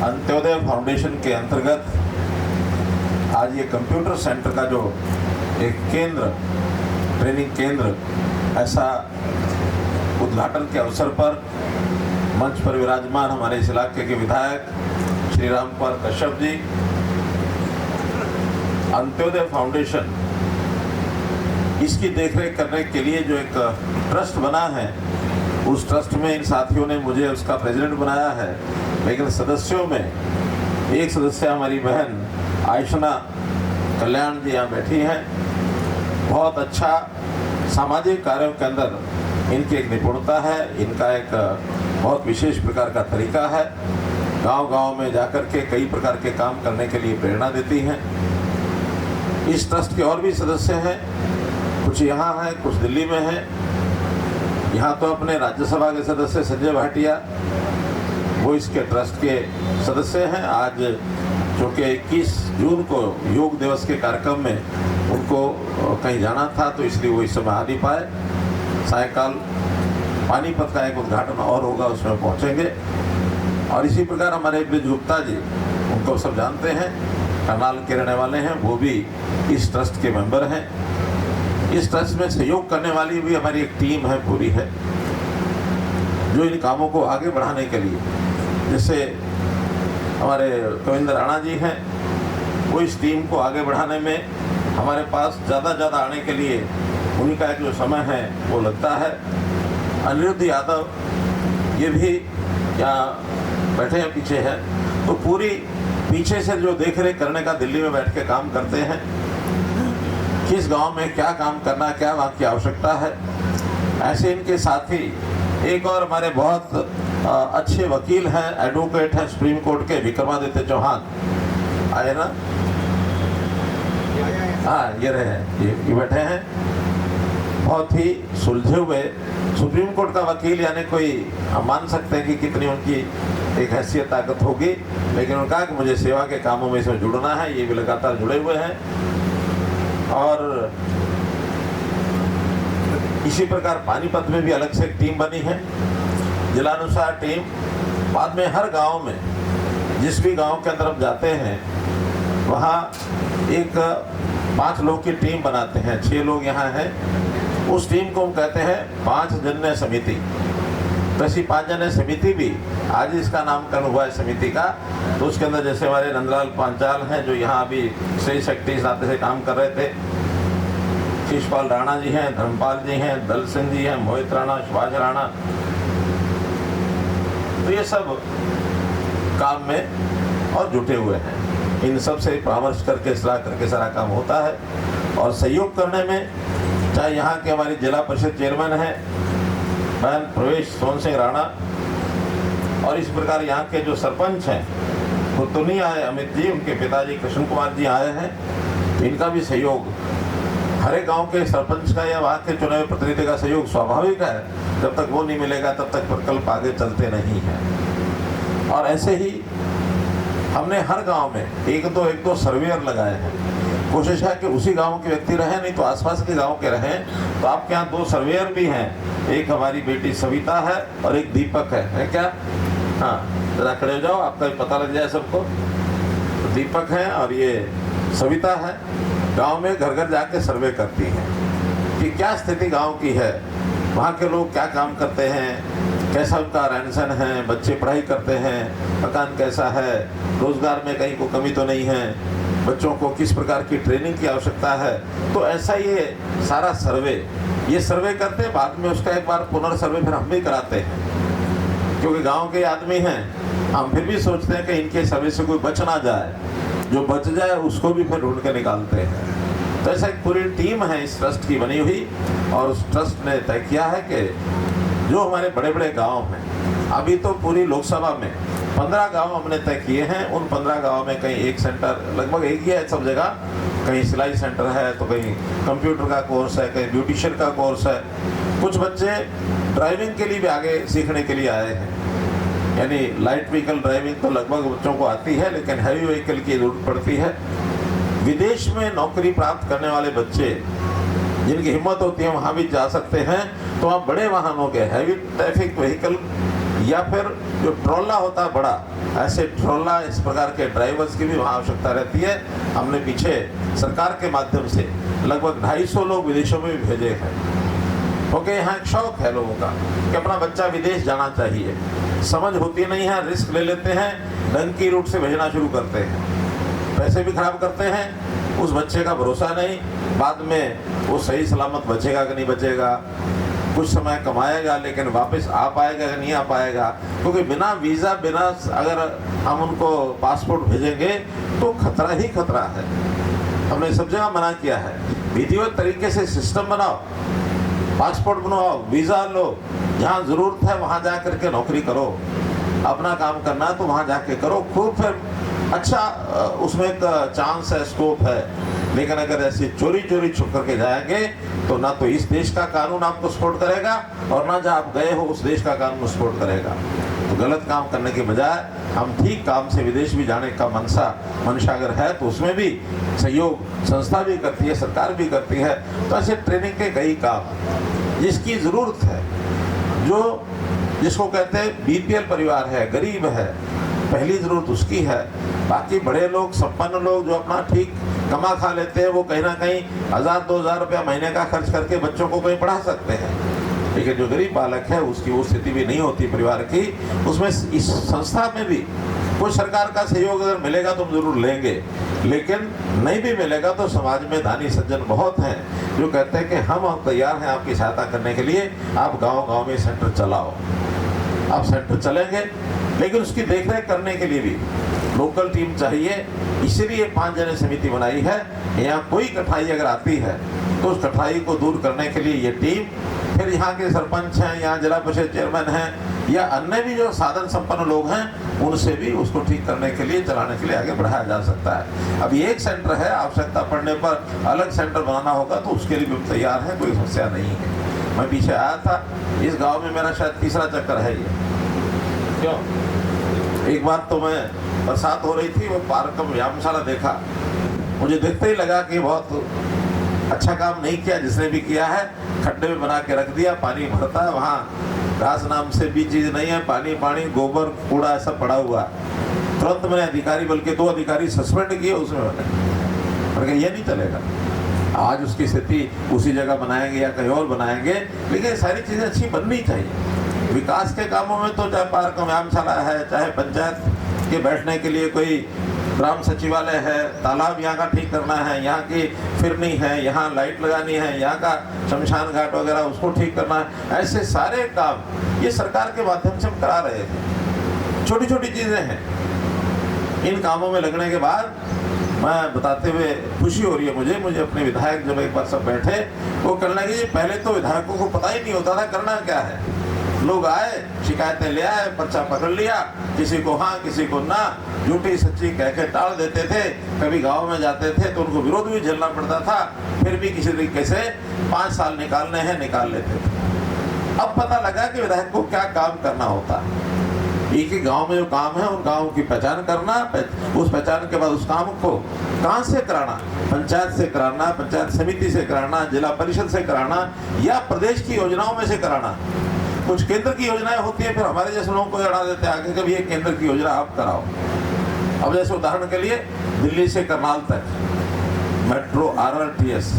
Antyodaya foundation के अंतर्गत आज ये कंप्यूटर सेंटर का जो एक केंद्र, ट्रेनिंग केंद्र, ऐसा उद्घाटन के अवसर पर मंच पर विराजमान हमारे इस इलाके के विधायक श्री रामपाल कश्यप जी, अंत्योदय फाउंडेशन इसकी देखरेख करने के लिए जो एक ट्रस्ट बना है, उस ट्रस्ट में इन साथियों ने मुझे उसका प्रेसिडेंट बनाया है। लेकिन सदस्यों में एक सदस्य हमारी बहन आयशना कल्याण जी यहाँ बैठी हैं। बहुत अच्छा सामाजिक कार्यों के अंदर इनकी एक निपुणता है, इनका एक बहुत विशेष प्रकार का तरीका है। गांव-गांव में जाकर के कई प्रकार के काम करने के लिए प्रेरणा देती हैं। इस ट्रस्ट के और भी सदस्य हैं, कुछ यहाँ हैं, कुछ दिल्ली में हैं। यहाँ तो अपने राज्यसभा के सदस्य संजय भाटिया, वो इसके ट्रस्ट के सदस्य हैं। आज चूँकि 21 जून को योग दिवस के कार्यक्रम में उनको कहीं जाना था, तो इसलिए वो इस समय आ नहीं पाए। सायकाल पानीपत का एक उद्घाटन और होगा, उसमें पहुँचेंगे। और इसी प्रकार हमारे ब्रिज गुप्ता जी, उनको सब जानते हैं, करनाल के रहने वाले हैं, वो भी इस ट्रस्ट के मेंबर हैं। इस ट्रस्ट में सहयोग करने वाली भी हमारी एक टीम है, पूरी है, जो इन कामों को आगे बढ़ाने के लिए, जैसे हमारे कविंद्र राणा जी हैं, वो इस टीम को आगे बढ़ाने में हमारे पास ज़्यादा आने के लिए उन्हीं का जो समय है वो लगता है। अनिरुद्ध यादव, ये भी यहाँ बैठे हैं, पीछे हैं, तो पूरी पीछे से जो देख रेख करने का दिल्ली में बैठ के काम करते हैं, किस गांव में क्या काम करना, क्या वहाँ की आवश्यकता है। ऐसे इनके साथी एक और हमारे बहुत अच्छे वकील हैं, एडवोकेट हैं सुप्रीम कोर्ट के, विक्रमादित्य चौहान आए ना? हाँ, ये रहे हैं, ये बैठे हैं। बहुत ही सुलझे हुए सुप्रीम कोर्ट का वकील, यानी कोई हम मान सकते हैं कि कितनी उनकी एक हैसियत ताकत होगी। लेकिन उन्होंने कहा कि मुझे सेवा के कामों में इसमें जुड़ना है, ये भी लगातार जुड़े हुए हैं। और इसी प्रकार पानीपत में भी अलग से एक टीम बनी है, जिलानुसार टीम। बाद में हर गांव में, जिस भी गांव के अंदर हम जाते हैं, वहाँ एक 5 लोग की टीम बनाते हैं। 6 लोग यहाँ हैं, उस टीम को हम कहते हैं 5 जन्य समिति। तो ऐसी 5 जन्य समिति भी आज इसका नामकरण हुआ है समिति का। तो उसके अंदर जैसे हमारे नंदलाल पांचाल हैं, जो यहाँ अभी श्री शक्ति नाते से काम कर रहे थे, शिषपाल राणा जी हैं, धर्मपाल जी हैं, दल सिंह जी हैं, मोहित राणा, सुभाष राणा, तो ये सब काम में और जुटे हुए हैं। इन सब से परामर्श करके, सलाह करके सारा काम होता है। और सहयोग करने में चाहे यहाँ के हमारी जिला परिषद चेयरमैन हैं बहन प्रवेश सोन सिंह राणा, और इस प्रकार यहाँ के जो सरपंच हैं, वो तो नहीं आए अमित जी, उनके पिताजी कृष्ण कुमार जी आए हैं। तो इनका भी सहयोग, हर एक गाँव के सरपंच का या वहाँ के चुने हुए प्रतिनिधि का सहयोग स्वाभाविक है। जब तक वो नहीं मिलेगा तब तक प्रकल्प आगे चलते नहीं हैं। और ऐसे ही हमने हर गांव में एक दो सर्वेयर लगाए हैं। कोशिश है कि उसी गांव के व्यक्ति रहें, नहीं तो आसपास के गांव के रहें। तो आपके यहाँ 2 सर्वेयर भी हैं, एक हमारी बेटी सविता है और एक दीपक है क्या? हाँ, जरा खड़े हो जाओ, आपका भी पता लग जाए सबको। तो दीपक है और ये सविता है। गांव में घर घर जाके सर्वे करती हैं कि क्या स्थिति गांव की है, वहाँ के लोग क्या काम करते हैं, कैसा उनका रहन सहन है, बच्चे पढ़ाई करते हैं, मकान कैसा है, रोजगार में कहीं को कमी तो नहीं है, बच्चों को किस प्रकार की ट्रेनिंग की आवश्यकता है। तो ऐसा ये सारा सर्वे, ये सर्वे करते हैं, बाद में उसका एक बार पुनर्सर्वे फिर हम भी कराते हैं, क्योंकि गांव के आदमी हैं। हम फिर भी सोचते हैं कि इनके सर्वे से कोई बच ना जाए, जो बच जाए उसको भी फिर ढूंढ के निकालते हैं। तो ऐसा एक पूरी टीम है इस ट्रस्ट की बनी हुई। और उस ट्रस्ट ने तय किया है कि जो हमारे बड़े बड़े गांव हैं, अभी तो पूरी लोकसभा में 15 गांव हमने तय किए हैं। उन 15 गांव में कहीं एक सेंटर, लगभग एक ही है सब जगह, कहीं सिलाई सेंटर है, तो कहीं कंप्यूटर का कोर्स है, कहीं ब्यूटिशियन का कोर्स है। कुछ बच्चे ड्राइविंग के लिए भी आगे सीखने के लिए आए हैं, यानी लाइट व्हीकल ड्राइविंग तो लगभग बच्चों को आती है, लेकिन हैवी व्हीकल की जरूरत पड़ती है। विदेश में नौकरी प्राप्त करने वाले बच्चे, जिनकी हिम्मत होती है, वहाँ भी जा सकते हैं। तो आप बड़े वाहनों के, हैवी ट्रैफिक व्हीकल या फिर जो ट्रोला होता है बड़ा, ऐसे ट्रोला इस प्रकार के ड्राइवर्स की भी वहाँ आवश्यकता रहती है। हमने पीछे सरकार के माध्यम से लगभग 250 लोग विदेशों में भी भेजे हैं, क्योंकि यहाँ एक शौक है लोगों का कि अपना बच्चा विदेश जाना चाहिए। समझ होती नहीं है, रिस्क ले लेते हैं, डंकी रूट से भेजना शुरू करते हैं, पैसे भी खराब करते हैं, उस बच्चे का भरोसा नहीं, बाद में वो सही सलामत बचेगा कि नहीं बचेगा, कुछ समय कमाएगा लेकिन वापस आ पाएगा कि नहीं आ पाएगा, क्योंकि बिना वीज़ा, बिना अगर हम उनको पासपोर्ट भेजेंगे तो खतरा ही खतरा है। हमने सब जगह मना किया है, विधिवत तरीके से सिस्टम बनाओ, पासपोर्ट बनवाओ, वीज़ा लो, जहाँ ज़रूरत है वहाँ जा करके नौकरी करो, अपना काम करना है तो वहाँ जाके करो, खूब फिर अच्छा उसमें एक चांस है, स्कोप है। लेकिन अगर ऐसे चोरी चोरी छुप करके जाएंगे तो ना तो इस देश का कानून आपको सपोर्ट करेगा और ना जहाँ आप गए हो उस देश का कानून सपोर्ट करेगा। तो गलत काम करने के बजाय हम ठीक काम से विदेश भी जाने का मंशा अगर है तो उसमें भी सहयोग संस्था भी करती है, सरकार भी करती है। तो ऐसे ट्रेनिंग के कई काम जिसकी ज़रूरत है, जो जिसको कहते हैं बीपीएल परिवार है, गरीब है, पहली ज़रूरत उसकी है। बाकी बड़े लोग, संपन्न लोग जो अपना ठीक कमा खा लेते हैं, वो कहीं ना कहीं 1000-2000 रुपया महीने का खर्च करके बच्चों को कहीं पढ़ा सकते हैं। लेकिन जो गरीब बालक है उसकी वो स्थिति भी नहीं होती परिवार की, उसमें इस संस्था में भी कोई सरकार का सहयोग अगर मिलेगा तो हम जरूर लेंगे, लेकिन नहीं भी मिलेगा तो समाज में दानी सज्जन बहुत हैं जो कहते हैं कि हम तैयार हैं आपकी सहायता करने के लिए, आप गाँव-गाँव में सेंटर चलाओ। आप सेंटर चलेंगे लेकिन उसकी देखरेख करने के लिए भी लोकल टीम चाहिए, इसीलिए 5 जने समिति बनाई है। यहाँ कोई कठिनाई अगर आती है तो उस कठिनाई को दूर करने के लिए ये टीम, फिर यहाँ के सरपंच हैं, यहाँ जिला परिषद चेयरमैन हैं या अन्य भी जो साधन संपन्न लोग हैं, उनसे भी उसको ठीक करने के लिए, चलाने के लिए आगे बढ़ाया जा सकता है। अब ये एक सेंटर है, आवश्यकता पड़ने पर अलग सेंटर बनाना होगा तो उसके लिए भी तैयार है, कोई समस्या नहीं है। मैं पीछे आया था, इस गाँव में मेरा शायद तीसरा चक्कर है ये। क्यों? एक बार तो मैं बरसात हो रही थी, वो पार्क में व्यायामशाला देखा, मुझे देखते ही लगा कि बहुत अच्छा काम नहीं किया जिसने भी किया है। खड्डे में बना के रख दिया, पानी भरता है, वहाँ घास नाम से भी चीज़ नहीं है, पानी गोबर कूड़ा ऐसा पड़ा हुआ। तुरंत मैंने अधिकारी, बल्कि 2 अधिकारी सस्पेंड किए उसमें, मैंने ये नहीं चलेगा। आज उसकी स्थिति उसी जगह बनाएंगे या कहीं और बनाएंगे, लेकिन सारी चीज़ें अच्छी बननी चाहिए। विकास के कामों में तो चाहे पार्क व्यायामशाला है, चाहे पंचायत के बैठने के लिए कोई ग्राम सचिवालय है, तालाब यहाँ का ठीक करना है, यहाँ की फिरनी है, यहाँ लाइट लगानी है, यहाँ का शमशान घाट वगैरह उसको ठीक करना है, ऐसे सारे काम ये सरकार के माध्यम से हम करा रहे हैं। छोटी छोटी चीज़ें हैं। इन कामों में लगने के बाद मैं बताते हुए खुशी हो रही है मुझे अपने विधायक जब एक बार सब बैठे, वो करने लगे, पहले तो विधायकों को पता ही नहीं होता था करना क्या है। लोग आए, शिकायतें ले आए, पर्चा पकड़ लिया, किसी को हाँ किसी को ना, झूठी सच्ची कह के टाल देते थे। कभी गांव में जाते थे तो उनको विरोध भी झेलना पड़ता था, फिर भी किसी तरीके से 5 साल निकालने हैं, निकाल लेते थे। अब पता लगा कि विधायक को क्या काम करना होता है। एक ही गांव में जो काम है उन गाँव की पहचान करना, उस पहचान के बाद उस काम को कहाँ से कराना, पंचायत से कराना, पंचायत समिति से कराना, जिला परिषद से कराना या प्रदेश की योजनाओं में से कराना। कुछ केंद्र की योजनाएं होती है, फिर हमारे जैसे लोगों को अड़ा देते हैं आगे, कभी ये केंद्र की योजना आप कराओ। अब जैसे उदाहरण के लिए दिल्ली से करनाल तक मेट्रो RRTS,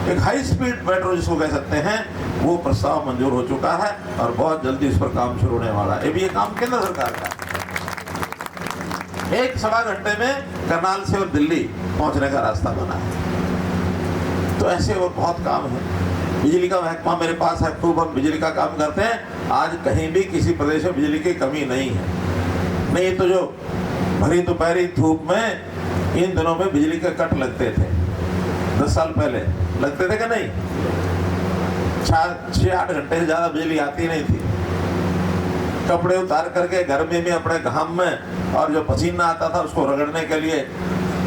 एक हाई स्पीड मेट्रो जिसको कह सकते हैं, वो प्रस्ताव मंजूर हो चुका है और बहुत जल्दी इस पर काम शुरू होने वाला है। ये काम केंद्र सरकार का, 1-1.25 घंटे में करनाल से और दिल्ली पहुंचने का रास्ता बना है। तो ऐसे और बहुत काम है। बिजली का महकमा मेरे पास है, खूब हम बिजली का काम करते हैं। आज कहीं भी किसी प्रदेश में बिजली की कमी नहीं है। नहीं तो जो भरी दोपहरी धूप में इन दिनों में बिजली के कट लगते थे, 10 साल पहले लगते थे कि नहीं, 6-8 घंटे से ज़्यादा बिजली आती नहीं थी। कपड़े उतार करके गर्मी में अपने घाम में और जो पसीना आता था उसको रगड़ने के लिए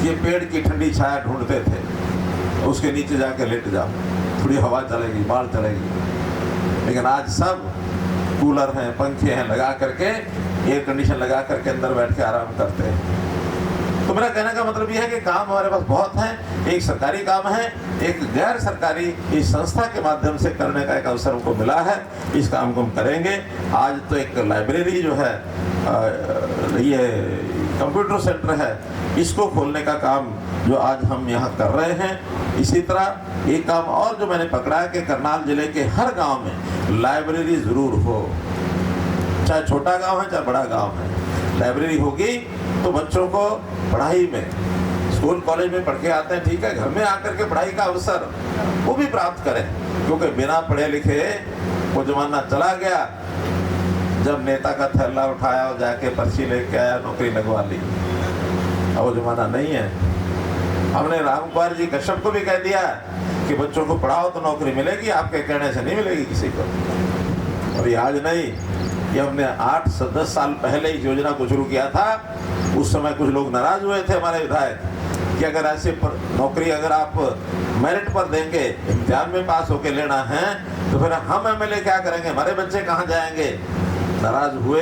ये पेड़ की ठंडी छाया ढूंढते थे, उसके नीचे जाके लेट जाओ, थोड़ी हवा चलेगी, बाढ़ चलेगी। लेकिन आज सब कूलर हैं, पंखे हैं लगा करके, एयर कंडीशन लगा करके अंदर बैठ के आराम करते हैं। तो मेरा कहने का मतलब यह है कि काम हमारे पास बहुत है। एक सरकारी काम है, एक गैर सरकारी इस संस्था के माध्यम से करने का एक अवसर हमको मिला है। इस काम को हम करेंगे। आज तो एक लाइब्रेरी जो है, ये कंप्यूटर सेंटर है, इसको खोलने का काम जो आज हम यहाँ कर रहे हैं। इसी तरह एक काम और जो मैंने पकड़ा है कि करनाल जिले के हर गांव में लाइब्रेरी ज़रूर हो, चाहे छोटा गांव है चाहे बड़ा गांव है। लाइब्रेरी होगी तो बच्चों को पढ़ाई में, स्कूल कॉलेज में पढ़ के आते हैं, ठीक है, घर में आकर के पढ़ाई का अवसर वो भी प्राप्त करें। क्योंकि बिना पढ़े लिखे वो जमाना चला गया जब नेता का थैला उठाया और जाके पर्ची लेके आया, नौकरी लगवा ली। अब वो जमाना नहीं है। हमने राम कुमार जी कश्यप को भी कह दिया कि बच्चों को पढ़ाओ तो नौकरी मिलेगी, आपके कहने से नहीं मिलेगी किसी को। और ये आज नहीं, ये हमने 8 से 10 साल पहले इस योजना को शुरू किया था। उस समय कुछ लोग नाराज हुए थे हमारे विधायक कि अगर ऐसे नौकरी अगर आप मेरिट पर देंगे, इम्तिहान में पास होके लेना है, तो फिर हम एमएलए क्या करेंगे, हमारे बच्चे कहाँ जाएंगे। नाराज हुए।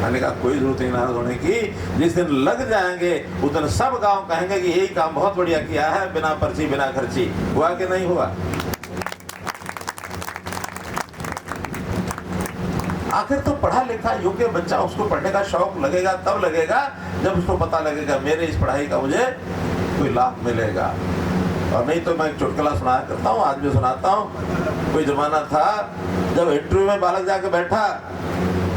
मैंने कहा कोई जरूरत नहीं नाराज होने की, जिस दिन लग जाएंगे उस दिन सब गांव कहेंगे कि यही काम बहुत बढ़िया किया है, बिना पर्ची बिना खर्ची। हुआ कि नहीं हुआ? आखिर तो पढ़ा लिखा योग्य बच्चा, उसको पढ़ने का शौक लगेगा तब लगेगा जब उसको पता लगेगा मेरे इस पढ़ाई का मुझे कोई लाभ मिलेगा। और नहीं तो मैं एक चुटकुला सुनाया करता हूँ, आज भी सुनाता हूँ। कोई जमाना था जब इंटरव्यू में बालक जाके बैठा,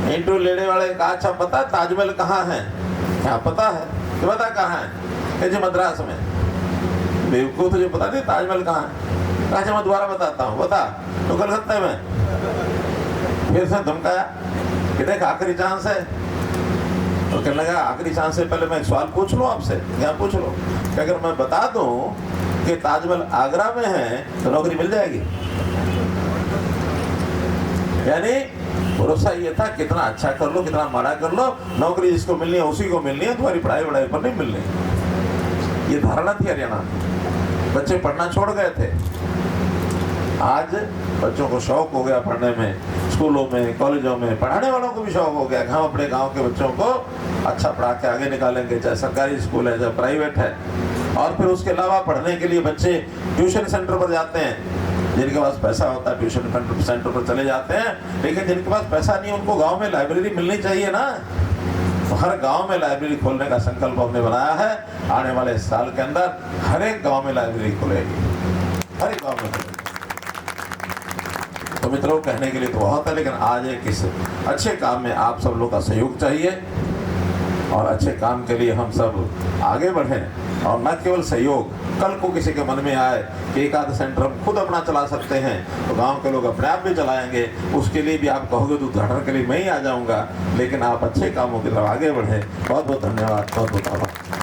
इंटरव्यू लेने वाले कहा अच्छा पता है ताजमहल कहाँ है? क्या पता है? तो बता कहाँ है? जी मद्रास में। बेवकूफ, तुझे पता नहीं ताजमहल कहाँ है? अच्छा मैं दोबारा बताता हूँ, बता। तो कलकत्ते में। फिर से धमकाया कि देख आखिरी चांस है। तो कहने लगा आखिरी चांस से पहले मैं एक सवाल पूछ लूँ आपसे। क्या पूछ लो? कि अगर मैं बता दूं कि ताजमहल आगरा में है तो नौकरी मिल जाएगी। यानी भरोसा ये था कितना अच्छा कर लो कितना माड़ा कर लो, नौकरी जिसको मिलनी है उसी को मिलनी है, तुम्हारी पढ़ाई वढ़ाई पर नहीं मिलनी। ये धारणा थी हरियाणा। बच्चे पढ़ना छोड़ गए थे। आज बच्चों को शौक हो गया पढ़ने में, स्कूलों में कॉलेजों में पढ़ाने वालों को भी शौक हो गया कि हम अपने गांव के बच्चों को अच्छा पढ़ा के आगे निकालेंगे, चाहे सरकारी स्कूल है चाहे प्राइवेट है। और फिर उसके अलावा पढ़ने के लिए बच्चे ट्यूशन सेंटर पर जाते हैं। जिनके पास पैसा होता है ट्यूशन सेंटर पर चले जाते हैं, लेकिन जिनके पास पैसा नहीं उनको गाँव में लाइब्रेरी मिलनी चाहिए ना। तो हर गांव में लाइब्रेरी खोलने का संकल्प हमने बनाया है। आने वाले साल के अंदर हर एक गांव में लाइब्रेरी खुलेगी, हर एक गांव में खुलेगी। तो मित्रों कहने के लिए तो बहुत है, लेकिन आज एक इस अच्छे काम में आप सब लोग का सहयोग चाहिए और अच्छे काम के लिए हम सब आगे बढ़ें। और न केवल सहयोग, कल को किसी के मन में आए कि एक आध सेंटर हम खुद अपना चला सकते हैं तो गांव के लोग अपने आप भी चलाएंगे। उसके लिए भी आप कहोगे तो उद्घाटन के लिए मैं ही आ जाऊंगा, लेकिन आप अच्छे कामों की तरफ आगे बढ़ें। बहुत बहुत धन्यवाद, बहुत बहुत आभार।